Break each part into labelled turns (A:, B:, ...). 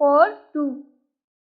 A: 4 2۔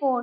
A: 4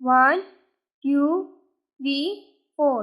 A: 1 2 3 4۔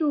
A: 2،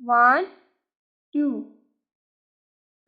A: 1 2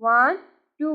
A: 1 2۔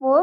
A: 4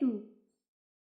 A: 2۔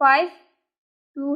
A: 5 2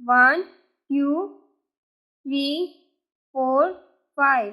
A: 1 2 3 4 5۔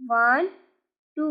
A: 1 2۔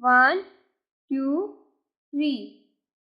A: 1 2 3۔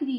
A: 3۔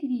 A: 3۔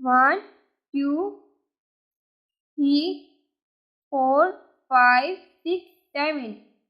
A: 1 2 3 4 5 6 7۔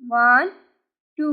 A: 1 2۔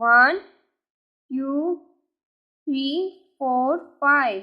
A: 1 2 3 4 5۔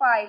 A: 5۔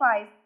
A: 5،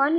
A: 1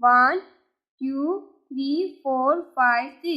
A: 1 2 3 4 5 6۔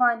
A: 1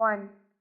A: 1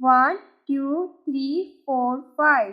A: 1 2 3 4 5۔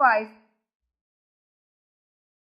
A: 5،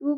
A: 2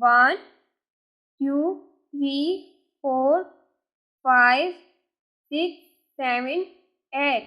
A: 1 2 3 4 5 6 7 8۔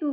A: 2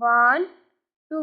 A: 1 2۔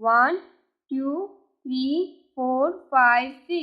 A: 1 2 3 4 5 6.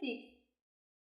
A: 6.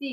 A: 6.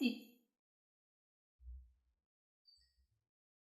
A: 6.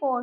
A: 4،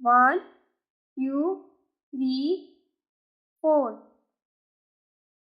A: 1 2 3 4.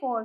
A: 4.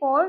A: 4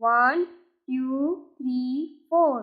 A: 1 2 3 4.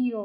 A: 0.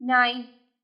A: 9.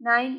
A: 9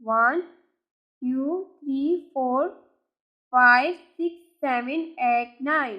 A: 1 2 3 4 5 6 7 8 9.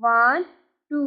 A: 1 2.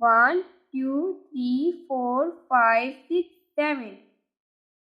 A: 1 2 3 4 5 6 7.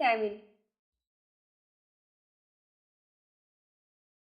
A: 7.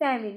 A: 7.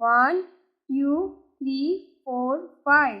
A: 1 2 3 4 5.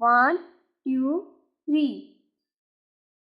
A: 1 2 3.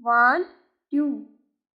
A: 1 2.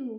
A: 2.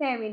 A: 7.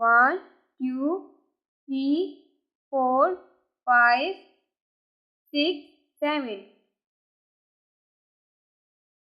A: 1 2 3 4 5 6 7.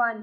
A: 1،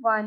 A: 1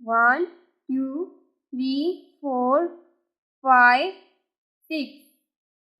A: 1 2 3 4 5 6.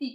A: 6.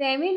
A: 7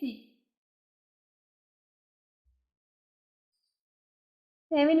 A: 6. 7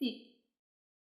A: 6.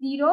A: 0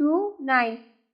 A: 2 9.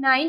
A: 9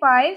A: 5.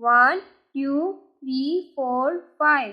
A: 1 2 3 4 5.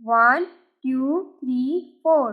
A: 1 2 3 4.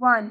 A: 1.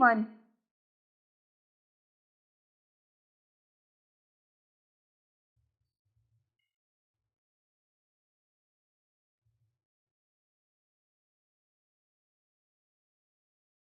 A: 1.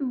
A: 2۔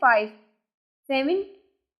A: 5۔ 7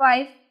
A: 5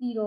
A: 0۔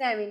A: 7۔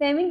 A: 7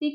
A: 6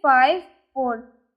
A: 5 4۔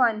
A: 1۔